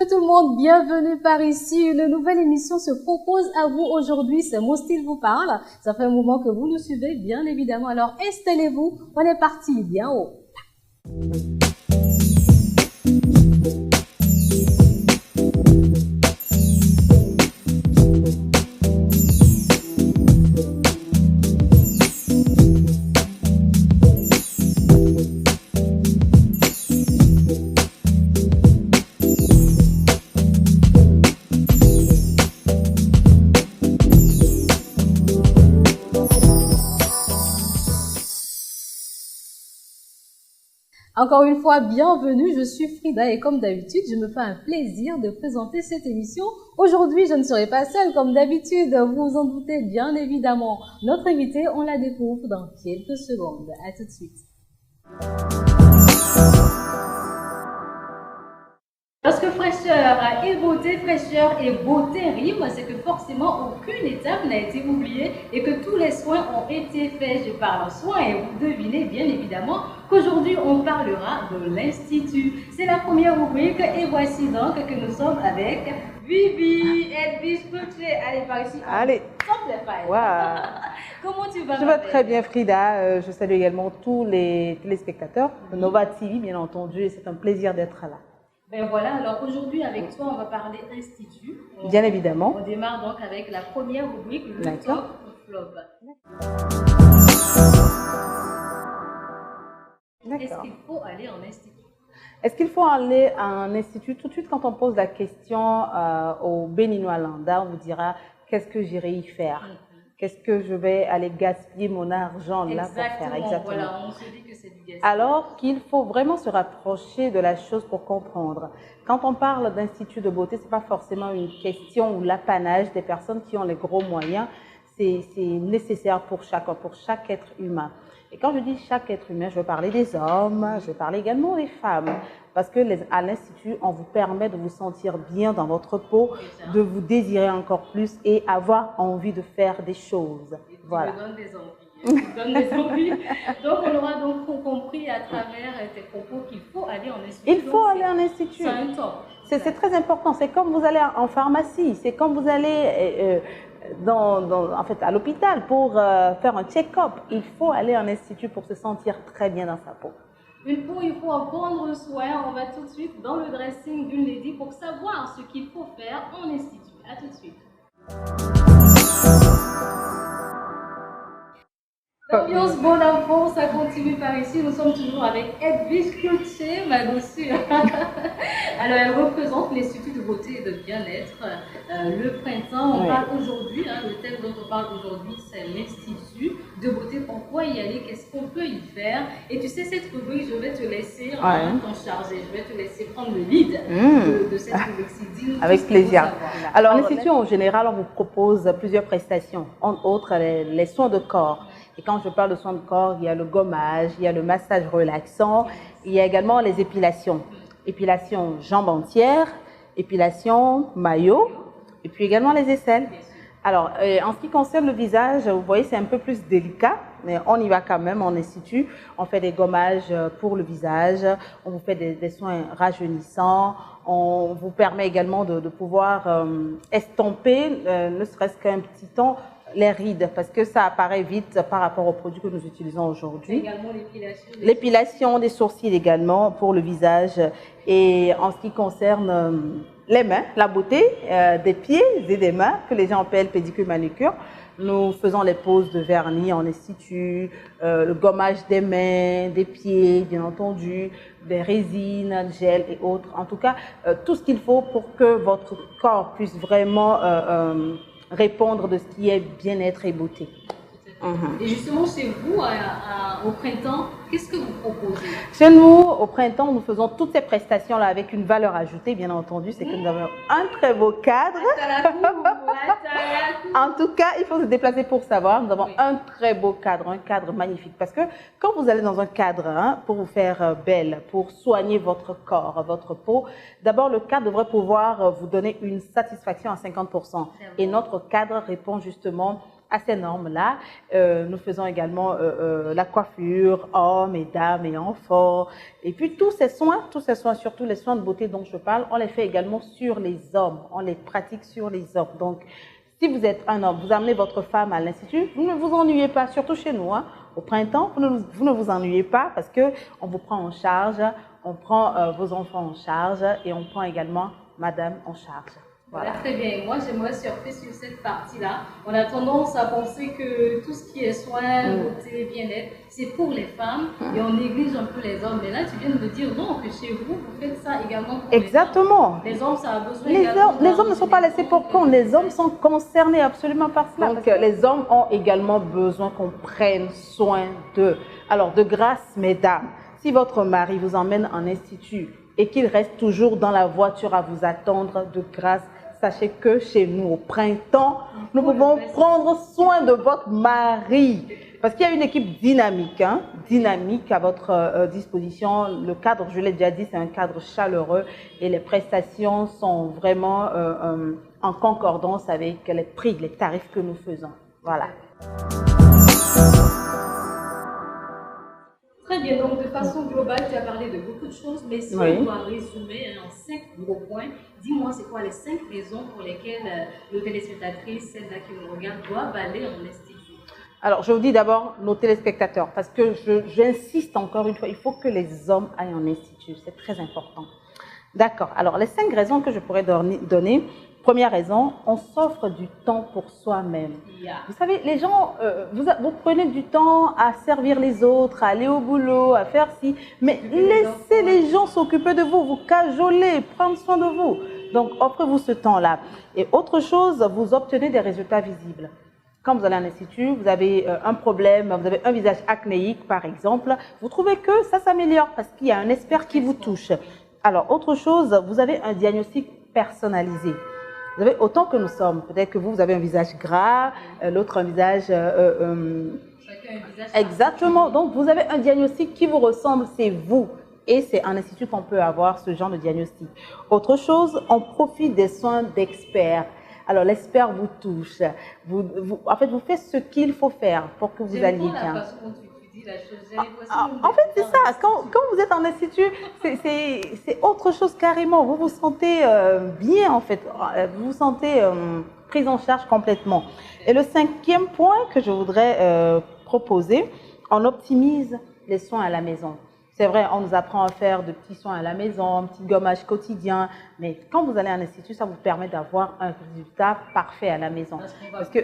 Tout le monde, bienvenue par ici. Une nouvelle émission se propose à vous aujourd'hui. C'est Mon Style vous parle. Ça fait un moment que vous nous suivez, bien évidemment. Alors installez-vous. On est parti bien haut. Encore une fois, bienvenue, je suis Frida et comme d'habitude, je me fais un plaisir de présenter cette émission. Aujourd'hui, je ne serai pas seule comme d'habitude, vous vous en doutez bien évidemment. Notre invitée, on la découvre dans quelques secondes. À tout de suite. Lorsque fraîcheur et beauté riment, c'est que forcément aucune étape n'a été oubliée et que tous les soins ont été faits. Je parle en soins et vous devinez bien évidemment qu'aujourd'hui on parlera de l'Institut. C'est la première rubrique et voici donc que nous sommes avec Vivi Edwige Cloutier. Allez, par ici. Allez. Wow. Comment tu vas? Je vais très bien, Frida. Je salue également tous les téléspectateurs de Nova TV, bien entendu, et c'est un plaisir d'être là. Ben voilà, alors aujourd'hui avec toi, on va parler Institut. Bien évidemment. On démarre donc avec la première rubrique, le top ou flop. Est-ce qu'il faut aller en institut? Est-ce qu'il faut aller en institut? Tout de suite, quand on pose la question au Béninois lambda, on vous dira qu'est-ce que j'irai y faire? Qu'est-ce que je vais aller gaspiller mon argent là pour faire? Exactement. Voilà, on se dit que c'est du gaspillage. Alors qu'il faut vraiment se rapprocher de la chose pour comprendre. Quand on parle d'institut de beauté, c'est pas forcément une question ou l'apanage des personnes qui ont les gros moyens. C'est nécessaire pour chaque être humain. Et quand je dis chaque être humain, je veux parler des hommes, je veux parler également des femmes. Parce que à l'Institut, on vous permet de vous sentir bien dans votre peau, de vous désirer encore plus et avoir envie de faire des choses. Et tu voilà. me donnes des envies. Tu me donnes des envies. Donc, on aura donc compris à travers tes propos qu'il faut aller en institut. Il faut aller en institut. C'est un top. C'est très important. C'est comme vous allez en pharmacie, c'est comme vous allez en fait, à l'hôpital pour faire un check-up. Il faut aller en institut pour se sentir très bien dans sa peau. Une peau, il faut en prendre soin. On va tout de suite dans le dressing d'une lady pour savoir ce qu'il faut faire en institut. À tout de suite. L'ambiance bonne enfant, ça continue par ici. Nous sommes toujours avec Edwige Cloutier, ma dossure. Alors, elle représente l'Institut de beauté et de bien-être. Le printemps, on parle aujourd'hui, le thème dont on parle aujourd'hui, c'est l'Institut de beauté. Pourquoi y aller? Qu'est-ce qu'on peut y faire? Et tu sais, cette rubrique, je vais te laisser t'en charger. Je vais te laisser prendre le lead de cette rubrique. Avec plaisir. Alors, l'Institut, en général, on vous propose plusieurs prestations, entre autres les soins de corps. Et quand je parle de soins de corps, il y a le gommage, il y a le massage relaxant, il y a également les épilations. Épilation jambes entières, épilation maillot, et puis également les aisselles. Alors, en ce qui concerne le visage, vous voyez, c'est un peu plus délicat, mais on y va quand même en institut. On fait des gommages pour le visage, on vous fait des soins rajeunissants, on vous permet également de pouvoir estomper, ne serait-ce qu'un petit temps, les rides, parce que ça apparaît vite par rapport aux produits que nous utilisons aujourd'hui. Également l'épilation. L'épilation des sourcils également pour le visage. Et en ce qui concerne les mains, la beauté des pieds et des mains, que les gens appellent pédicure manucure, nous faisons les poses de vernis en institut, le gommage des mains, des pieds, bien entendu, des résines, gel et autres. En tout cas, tout ce qu'il faut pour que votre corps puisse vraiment répondre de ce qui est bien-être et beauté. Et justement, chez vous, au printemps, qu'est-ce que vous proposez? Chez nous, au printemps, nous faisons toutes ces prestations-là avec une valeur ajoutée, bien entendu. C'est que nous avons un très beau cadre. En tout cas, il faut se déplacer pour savoir. Nous avons un très beau cadre, un cadre magnifique. Parce que quand vous allez dans un cadre pour vous faire belle, pour soigner votre corps, votre peau, d'abord, le cadre devrait pouvoir vous donner une satisfaction à 50%. Et notre cadre répond justement à ces normes-là. Nous faisons également la coiffure, hommes et dames et enfants. Et puis tous ces soins, surtout les soins de beauté dont je parle, on les fait également sur les hommes. On les pratique sur les hommes. Donc, si vous êtes un homme, vous amenez votre femme à l'institut, vous ne vous ennuyez pas, surtout chez nous. Hein. Au printemps, vous ne vous ennuyez pas parce qu'on vous prend en charge, on prend vos enfants en charge et on prend également madame en charge. Voilà, très bien. Moi, j'aimerais surfer sur cette partie-là. On a tendance à penser que tout ce qui est soins, beauté, bien-être, c'est pour les femmes et on néglige un peu les hommes. Mais là, tu viens de me dire non, que chez vous, vous faites ça également pour Exactement. les hommes. Ça a besoin les hommes ne sont pas laissés pour compte. Les hommes sont concernés absolument par cela. Donc, les hommes ont également besoin qu'on prenne soin d'eux. Alors, de grâce, mesdames, si votre mari vous emmène en institut et qu'il reste toujours dans la voiture à vous attendre, de grâce, sachez que chez nous, au printemps, nous pouvons prendre soin de votre mari. Parce qu'il y a une équipe dynamique, dynamique à votre disposition. Le cadre, je l'ai déjà dit, c'est un cadre chaleureux et les prestations sont vraiment en concordance avec les prix, les tarifs que nous faisons. Voilà. Très bien, donc de façon globale, tu as parlé de beaucoup de choses, mais si on doit résumer en 5 gros points, dis-moi c'est quoi les 5 raisons pour lesquelles nos téléspectatrices, celles-là qui nous regardent, doivent aller en institut? Alors, je vous dis d'abord nos téléspectateurs, parce que j'insiste encore une fois, il faut que les hommes aillent en institut, c'est très important. D'accord, alors les 5 raisons que je pourrais donner. Première raison, on s'offre du temps pour soi-même. Vous savez, les gens, vous prenez du temps à servir les autres, à aller au boulot, à faire ci, mais laissez les gens s'occuper de vous, vous cajoler, prendre soin de vous. Donc, offrez-vous ce temps-là. Et autre chose, vous obtenez des résultats visibles. Quand vous allez à l'institut, vous avez un problème, vous avez un visage acnéique, par exemple, vous trouvez que ça s'améliore parce qu'il y a un expert qui vous touche. Alors, autre chose, vous avez un diagnostic personnalisé. Vous savez, autant que nous sommes, peut-être que vous avez un visage gras, l'autre un visage... Chacun un visage. Exactement. Donc, vous avez un diagnostic qui vous ressemble, c'est vous. Et c'est en institut qu'on peut avoir ce genre de diagnostic. Autre chose, on profite des soins d'experts. Alors, l'expert vous touche. En fait, vous faites ce qu'il faut faire pour que vous alliez bien. En fait, c'est ça. Quand vous êtes en institut, c'est autre chose carrément. Vous vous sentez bien, en fait. Vous vous sentez prise en charge complètement. Et le 5e point que je voudrais proposer, on optimise les soins à la maison. C'est vrai, on nous apprend à faire de petits soins à la maison, un petit gommage quotidien, mais quand vous allez à l'institut, ça vous permet d'avoir un résultat parfait à la maison. Parce que,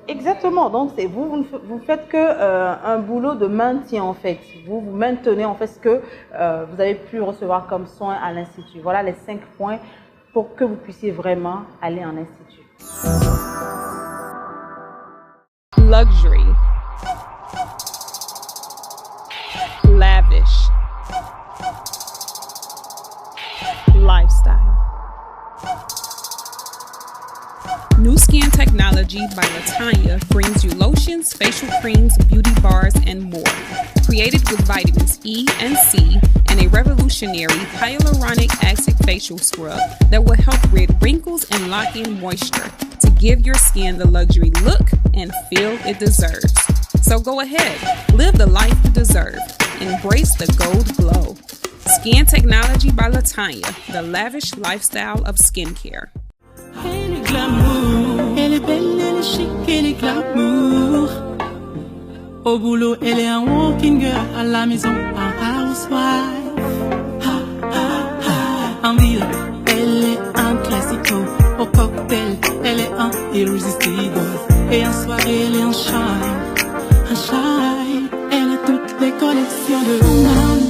exactement, donc vous faites que un boulot de maintien en fait. Vous maintenez en fait ce que vous avez pu recevoir comme soins à l'institut. Voilà les 5 points pour que vous puissiez vraiment aller en institut. Luxury. Lavish. Lifestyle. New Skin Technology by Latanya brings you lotions, facial creams, beauty bars, and more. Created with vitamins E and C and a revolutionary hyaluronic acid facial scrub that will help rid wrinkles and lock in moisture to give your skin the luxury look and feel it deserves. So go ahead, live the life you deserve. Embrace the gold glow. Skin Technology by Latanya, the lavish lifestyle of skincare. Elle est glamour, elle est belle, elle est chic, elle est glamour. Au boulot, elle est un working girl, à la maison, un housewife. En ville, elle est un classico. Au cocktail, elle est un irrésistible. Et en soirée, elle est un shine. Elle a toutes les collections de Woman,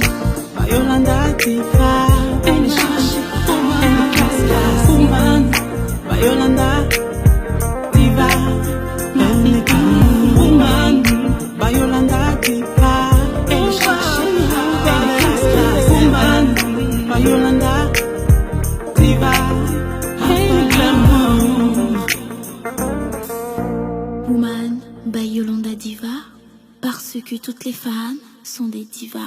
by Yolanda Diva. Elle est chic, elle est classe, Woman, by Yolanda Diva. Elle est Woman, by Yolanda Diva. Elle est chic, elle est classe, Woman, by Yolanda Diva. Elle est glamour. Woman, by Yolanda Diva. Parce que toutes les femmes sont des divas.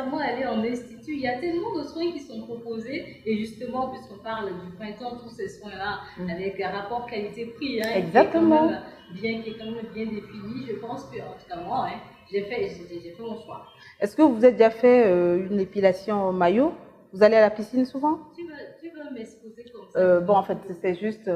nécessairement aller en institut. Il y a tellement de soins qui sont proposés. Et justement, puisqu'on parle du printemps, tous ces soins-là, avec un rapport qualité-prix, hein, exactement. Qui est quand même bien défini, je pense que, en tout cas, moi, hein, j'ai fait mon choix. Est-ce que vous avez déjà fait une épilation maillot? Vous allez à la piscine souvent? Tu veux m'exposer comme ça? Bon, en fait, c'est juste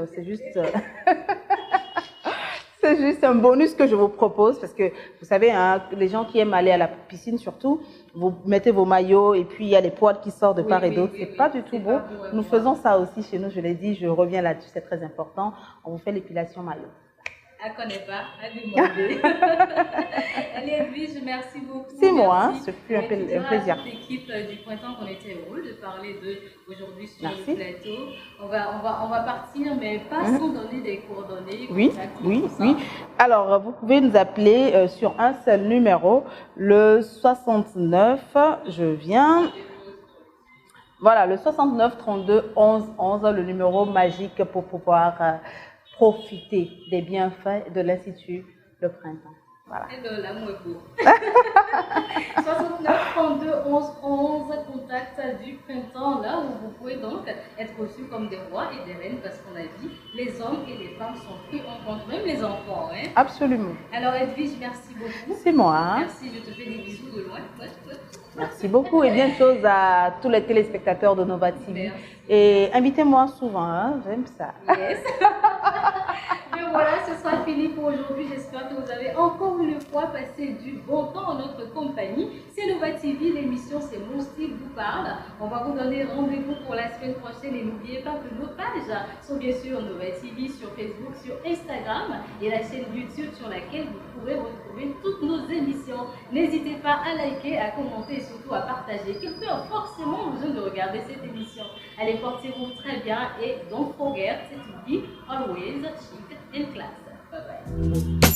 c'est juste un bonus que je vous propose parce que vous savez, hein, les gens qui aiment aller à la piscine surtout, vous mettez vos maillots et puis il y a les poils qui sortent de part et d'autre. C'est pas du tout beau. Nous faisons ça aussi chez nous, je l'ai dit, je reviens là-dessus, c'est très important. On vous fait l'épilation maillot. Elle ne connaît pas, elle demande. Allez, Edwige, merci beaucoup. C'est moi, ce fut un plaisir. L'équipe du printemps qu'on était heureux de parler aujourd'hui sur le plateau. On va partir, mais pas sans donner des coordonnées. Oui. Alors, vous pouvez nous appeler sur un seul numéro, le 69, je viens. Voilà, le 69 32 11 11, le numéro magique pour pouvoir profiter des bienfaits de l'Institut Le Printemps. Voilà. Et de l'amour beau. 69 32 11 11, contact du printemps, là où vous pouvez donc être reçus comme des rois et des reines, parce qu'on a dit, les hommes et les femmes sont pris en compte, même les enfants. Hein? Absolument. Alors Edwige, merci beaucoup. C'est moi. Merci, je te fais des bisous de loin. Merci beaucoup et bien de choses à tous les téléspectateurs de Nova TV. Merci. Et invitez-moi souvent, hein? J'aime ça. Yes. Et voilà, ce sera fini pour aujourd'hui. J'espère que vous avez encore une fois passé du bon temps en notre compagnie. C'est Nova TV, l'émission c'est Mon Style vous parle. On va vous donner rendez-vous pour la semaine prochaine et n'oubliez pas que nos pages sont bien sûr Nova TV sur Facebook, sur Instagram et la chaîne YouTube sur laquelle vous pourrez retrouver toutes nos émissions. N'hésitez pas à liker, à commenter et surtout à partager. Quelqu'un a forcément besoin de regarder cette émission. Allez, portez-vous très bien et don't forget to be always chic and class. Bye bye.